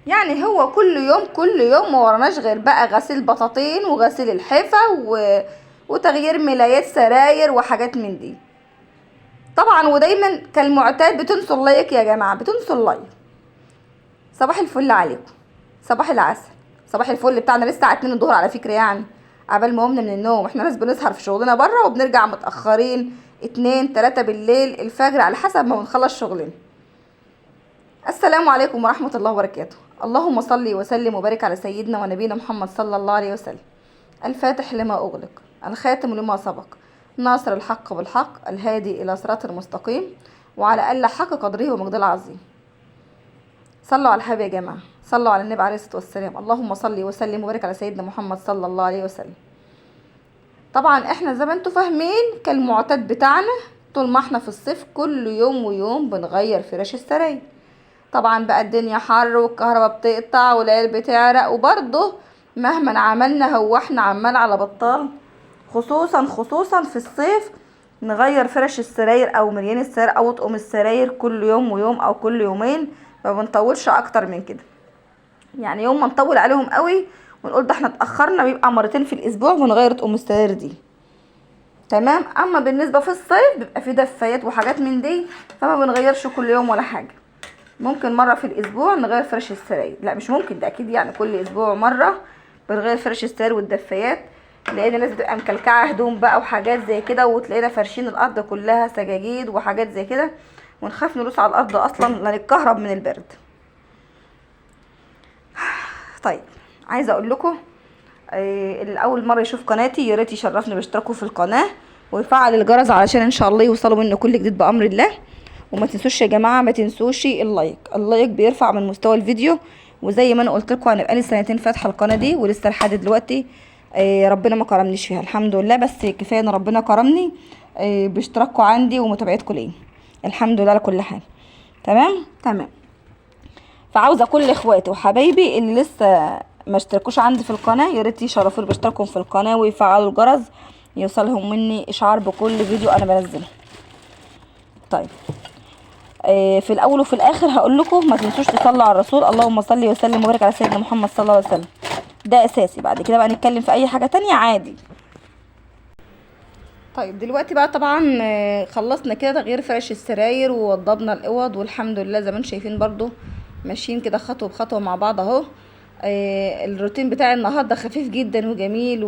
يعني هو كل يوم ما وراناش غير بقى غسيل بطاطين وغسيل الحفا وتغيير ملايات سراير وحاجات من دي طبعا. ودايما كالمعتاد بتنسوا اللايك يا جماعه، بتنسوا اللايك. صباح الفل عليكم، صباح العسل، صباح الفل بتاعنا لسه على 2 الظهر على فكره. يعني عبال ما قمنا من النوم، احنا ناس بنسهر في شغلنا بره وبنرجع متاخرين 2 3 بالليل الفجر على حسب ما بنخلص شغلنا. السلام عليكم ورحمه الله وبركاته. اللهم صل وسلم وبارك على سيدنا ونبينا محمد صلى الله عليه وسلم. الفاتح لما أغلق، الخاتم لما سبق، ناصر الحق بالحق، الهادي إلى صراط المستقيم، وعلى ألا حق قدره ومقدار العظيم. صلوا على الحبيب يا جماعة، صلوا على النبي عليه الصلاة والسلام. اللهم صل وسلم وبارك على سيدنا محمد صلى الله عليه وسلم. طبعا احنا زي ما انتوا فاهمين كالمعتاد بتاعنا، طول ما احنا في الصيف كل يوم ويوم بنغير فراش السراير. طبعا بقى الدنيا حر والكهرباء بتقطع والعيال بتعرق، وبرضه مهما عملنا هو احنا عمال على بطال، خصوصا في الصيف نغير فرش السراير او مليان السراير او اطقم السراير كل يوم ويوم او كل يومين. ما بنطولش اكتر من كده. يعني يوم ما نطول عليهم قوي ونقول ده احنا اتاخرنا، بيبقى مرتين في الاسبوع ونغير اطقم السراير دي. تمام. اما بالنسبه في الصيف بيبقى في دفايات وحاجات من دي، فما بنغيرش كل يوم ولا حاجه. ممكن مرة في الأسبوع نغير فرش السراير، لا مش ممكن، ده أكيد يعني كل أسبوع مرة بنغير فرش السراير والدفايات، لأن الناس بتبقى مكلكعة هدوم بقى وحاجات زي كده، وتلاقينا فرشين الأرض كلها سجاجيد وحاجات زي كده، ونخاف نلوس على الأرض أصلا لا نتكهرب من البرد. طيب عايزة أقول لكم اللي أول مرة يشوف قناتي ياريت يشرفني باشتراكه في القناة ويفعل الجرس علشان إن شاء الله يوصلوا منه كل جديد بأمر الله. وما تنسوش يا جماعه، ما تنسوش اللايك بيرفع من مستوى الفيديو. وزي ما انا قلت لكم انا بقالي سنتين فاتحه القناه دي ولسه لحد دلوقتي ربنا ما كرمنيش فيها الحمد لله، بس كفايه ان ربنا كرمني باشتراككم عندي ومتابعتكم ليا الحمد لله على كل حال. تمام. فعاوزه كل اخواتي وحبايبي اللي لسه ما اشتركوش عندي في القناه يا ريت يشرفوني باشتراكهم في القناه ويفعلوا الجرس يوصلهم مني اشعار بكل فيديو انا بنزله. طيب في الاول وفي الاخر هقول لكم ما تنسوش تصلوا على الرسول، اللهم صل وسلم وبارك على سيدنا محمد صلى الله عليه وسلم. ده اساسي، بعد كده بقى نتكلم في اي حاجه تانية عادي. طيب دلوقتي بقى طبعا خلصنا كده تغيير فرش السراير ووضبنا الاوض والحمد لله زي ما انتم شايفين برضو ماشيين كده خطوه بخطوه مع بعض اهو. الروتين بتاعي النهارده خفيف جدا وجميل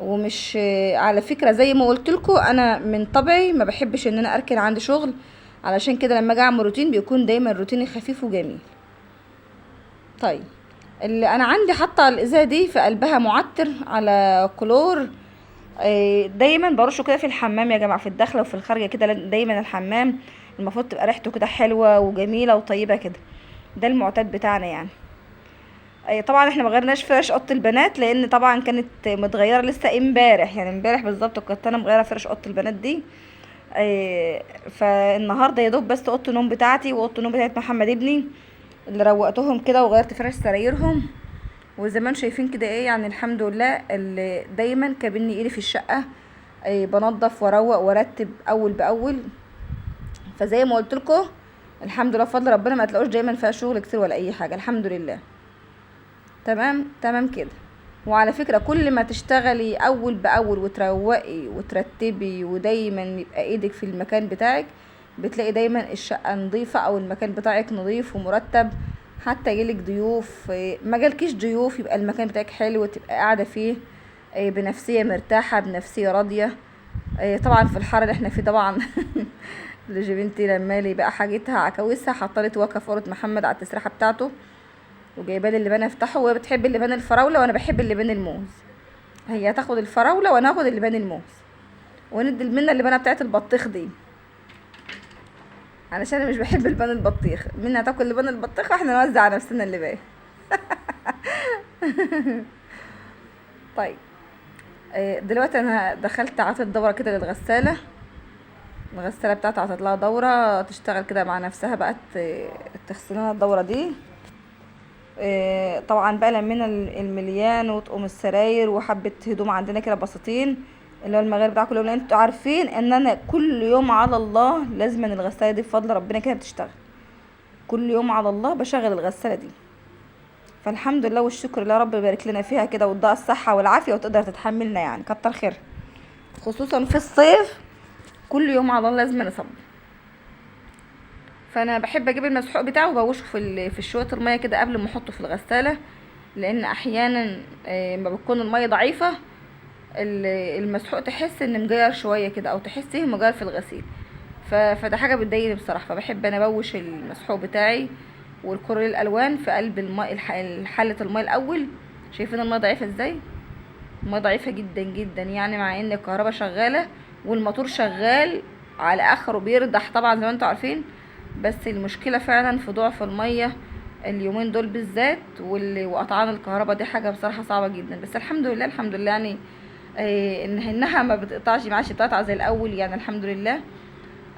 ومش على فكره زي ما قلت لكم انا من طبعي ما بحبش ان انا اركن عندي شغل، علشان كده لما اجي اعمل روتين بيكون دايما روتيني خفيف وجميل. طيب اللي انا عندي حاطه الازازه دي في قلبها معطر على كلور، دايما برشه كده في الحمام يا جماعه، في الداخله وفي الخارجه كده دايما الحمام المفروض تبقى ريحته كده حلوه وجميله وطيبه كده. ده المعتاد بتاعنا يعني. طبعا احنا ما غيرناش فرش اوضه البنات لان طبعا كانت متغيره لسه امبارح، يعني امبارح بالظبط كنت انا مغيره فرش اوضه البنات دي. فالنهارده يا دوب بس اوضه النوم بتاعتي واوضه النوم بتاعت محمد ابني اللي روقتهم كده وغيرت فرش سرايرهم. وزي ما انتم شايفين كده يعني الحمد لله اللي دايما كابني ايدي في الشقه بنظف واروق وارتب اول باول. فزي ما قلت لكم الحمد لله بفضل ربنا ما تلاقوش دايما فيها شغل كتير ولا اي حاجه الحمد لله. تمام كده. وعلى فكرة كل ما تشتغلي اول باول وتروقي وترتبي ودايما يبقى ايدك في المكان بتاعك بتلاقي دايما الشقة نظيفة او المكان بتاعك نظيف ومرتب. حتى يجيلك ضيوف ما جالكيش ضيوف يبقى المكان بتاعك حلو وتبقى قاعدة فيه بنفسية مرتاحة بنفسية راضية. طبعا في الحر اللي احنا فيه طبعا اللي بنتي لما لي بقى حاجتها عكاوسها حطلت واقفة في أوضة محمد على التسريحة بتاعته وجايبه لي اللبان افتحه، وهي بتحب اللبان الفراوله وانا بحب اللبان الموز. هي هتاخد الفراوله وانا هاخد اللبان الموز وندي منها اللبانه بتاعت البطيخ دي علشان انا مش بحب اللبان البطيخ. منها تاكل لبان البطيخ واحنا نوزع على نفسنا اللبان. طيب دلوقتي انا دخلت عطيت دوره كده للغساله. الغساله بتاعتي عطيت لها دوره تشتغل كده مع نفسها بقى تغسل لنا الدوره دي. طبعا بقى لمينا المليان وطقم السراير وحبه هدوم عندنا كده بساطين اللي هو المغارب بتاع كل يوم، لان انتوا عارفين ان انا كل يوم على الله لازم الغساله دي بفضل ربنا كده بتشتغل. كل يوم على الله بشغل الغساله دي فالحمد لله والشكر لله، رب يبارك لنا فيها كده وتديها الصحة والعافية وتقدر تتحملنا، يعني كتر خيرها. خصوصا في الصيف كل يوم على الله لازم نصب. فانا بحب اجيب المسحوق بتاعه وبوشه في شويه الميه كده قبل ما احطه في الغساله، لان احيانا ما بتكون الميه ضعيفه المسحوق تحس ان مجير شويه كده، او تحس ايه مجير في الغسيل. فده حاجه بتضايقني بصراحه. فبحب انا ابوش المسحوق بتاعي والكرول الالوان في قلب الماء، حله الماء الاول. شايفين الماء ضعيفه ازاي؟ الماء ضعيفه جدا جدا، يعني مع ان الكهرباء شغاله والموتور شغال على اخره بيردح طبعا زي ما انتوا عارفين. بس المشكله فعلا في ضعف الميه اليومين دول بالذات، وقطعان الكهرباء دي حاجه بصراحه صعبه جدا. بس الحمد لله الحمد لله، يعني انها ما بتقطعش، معاش بتقطع زي الاول، يعني الحمد لله.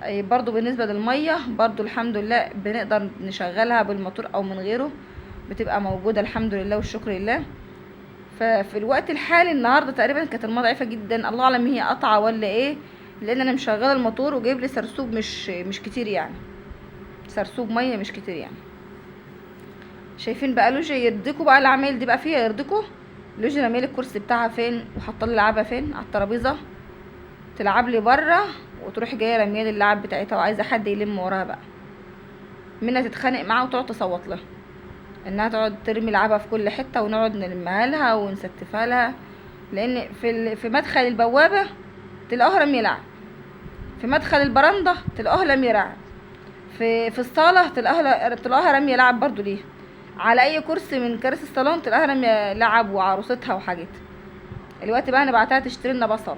برضو بالنسبه للميه برضو الحمد لله بنقدر نشغلها بالموتور او من غيره، بتبقى موجوده الحمد لله والشكر لله. ففي الوقت الحالي النهارده تقريبا كانت الميه ضعيفه جدا، الله اعلم هي قطعه ولا ايه، لان انا مشغله الموتور وجايب لي سرسوب مش كتير، يعني سرسوب ميه مش كتير يعني. شايفين بقى لوجي يرضيكوا بقى العمايل دي بقى فيها يرضيكوا. لوجي رميلي الكرسي بتاعها فين وحاطه لي لعبها فين على الترابيزه، تلعب لي بره وتروح جايه رميلي اللعب بتاعتها وعايزه حد يلم وراها بقى، منها تتخانق معاها وتقعد تصوت لها انها تقعد ترمي لعبها في كل حته ونقعد نلمها لها ونستفها لها. لان في مدخل البوابه تلاقوها رمي لعب، في مدخل البرندة تلاقوها رمي لعب، في الصاله تلاقوها رمي لعب برضو ليها، على اي كرسي من كراسي الصالون تلاقيها رمي لعب وعروستها وحاجتها. الوقت بقى انا بعتها تشتري لنا بصل،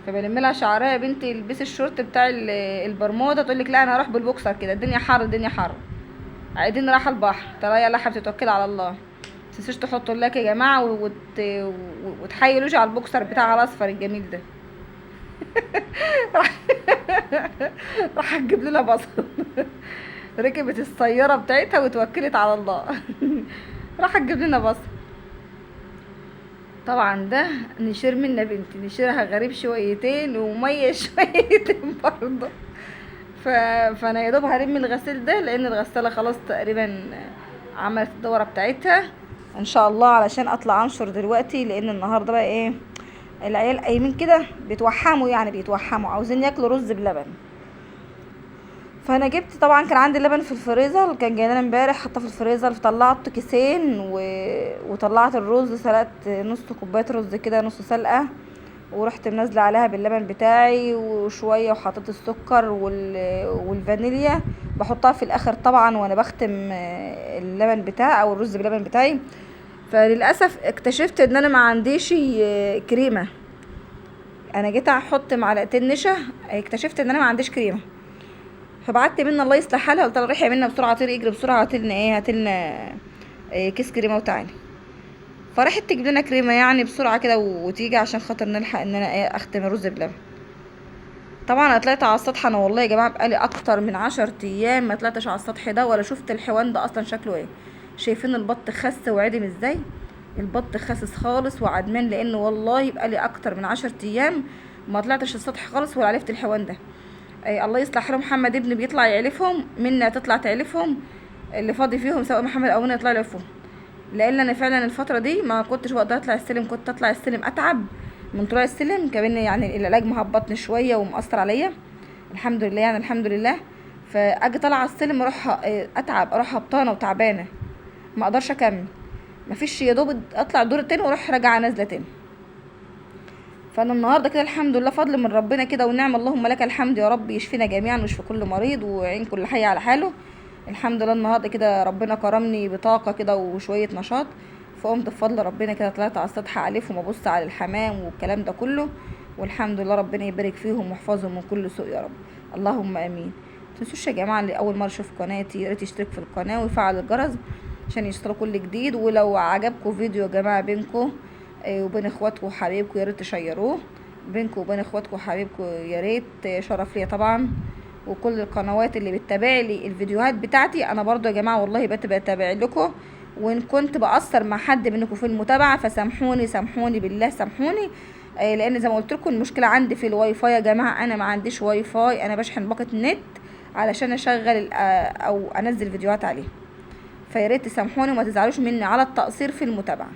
فبلم لها شعرها، يا بنتي البسي الشورت بتاع البرموده، تقول لك لا انا هروح بالبوكسر كده، الدنيا حر الدنيا حر، عايزين رايحه البحر. ترى يا لحظه بتتوكل على الله، متنسوش تحطوا اللايك يا جماعه وتحيلوش على البوكسر بتاع الاصفر الجميل ده. راح تجيب لنا بصل. ركبت السياره بتاعتها وتوكلت على الله. راح تجيب لنا بصل. طبعا ده نشير منا بنتي، نشيرها غريب شويتين ومية شويتين برضه. فانا يا دوب هرمي الغسيل ده، لان الغساله خلاص تقريبا عملت الدوره بتاعتها ان شاء الله، علشان اطلع انشر دلوقتي. لان النهارده بقى ايه، العيال قايمين كده بيتوحموا، يعني بيتوحموا عاوزين ياكلوا رز بلبن. فانا جبت طبعا كان عندي لبن في الفريزر، كان جاي لنا امبارح حطاه في الفريزر، فطلعت كيسين وطلعت الرز، سلقت نص كوبايه رز كده نص سلقه، ورحت منزله عليها باللبن بتاعي وشويه، وحطيت السكر والفانيليا بحطها في الاخر طبعا وانا بختم اللبن بتاعي او الرز باللبن بتاعي. فللاسف اكتشفت ان انا ما عنديش كريمه، انا جيت احط معلقتين نشا اكتشفت ان انا ما عنديش كريمه. فبعت منى الله يصلح حالها، قلت لها روحي يا منى بسرعه، طيري اجري بسرعه هاتلنا كيس كريمه وتعالي. فراحت تجيب لنا كريمه يعني بسرعه كده وتيجي عشان خاطر نلحق ان انا اختم الرز بلبن. طبعا انا طلعت على السطح، انا والله يا جماعه بقالي اكتر من 10 ايام ما طلعتش على السطح ده ولا شفت الحيوان ده اصلا شكله ايه. شايفين البط خس وعدم ازاي؟ البط خاسس خالص وعدمان، لان والله بقالي اكتر من 10 ايام ما طلعتش السطح خالص ولا عرفت الحيوان ده. الله يصلح حاله، محمد ابني بيطلع يعلفهم، منى تطلع تعلفهم، اللي فاضي فيهم سواء محمد او منى يطلع يعلفهم. لان انا فعلا الفتره دي ما كنتش بقدر اطلع السلم، كنت اطلع السلم اتعب من طلوع السلم، كمان يعني العلاج مهبطني شويه ومأثر عليا الحمد لله، يعني الحمد لله. فاجي طالعه السلم اروح اتعب، اروح هبطانه وتعبانه ما اقدرش اكمل، مفيش يا دوب اطلع الدور التاني واروح راجعه نازله تاني. فانا النهارده كده الحمد لله فضل من ربنا كده ونعم، اللهم لك الحمد يا رب، يشفينا جميعا ويشفي كل مريض ويعين كل حي على حاله. الحمد لله النهارده كده ربنا كرمني بطاقه كده وشويه نشاط، فقمت بفضل ربنا كده طلعت على السطح الفهم وابص على الحمام والكلام ده كله، والحمد لله ربنا يبارك فيهم ويحفظهم من كل سوء يا رب، اللهم امين. متنسوش يا جماعه اللي اول مره يشوف قناتي يا ريت يشترك في القناه ويفعل الجرس عشان يوصلوا كل جديد. ولو عجبكم فيديو يا جماعه بينكم وبين اخواتكم وحبايبكم يا ريت تشيروه، بينكم وبين اخواتكم وحبايبكم يا ريت، شرف ليا طبعا. وكل القنوات اللي بتتابع لي الفيديوهات بتاعتي انا برضو يا جماعه والله بتابع لكم، وان كنت بأثر مع حد منكم في المتابعه فسامحوني، سامحوني بالله سامحوني. لان زي ما قلت لكم المشكله عندي في الواي فاي يا جماعه، انا ما عنديش واي فاي، انا بشحن باقه نت علشان اشغل او انزل فيديوهات عليه. فياريت تسامحوني وما تزعلوش مني على التقصير في المتابعة.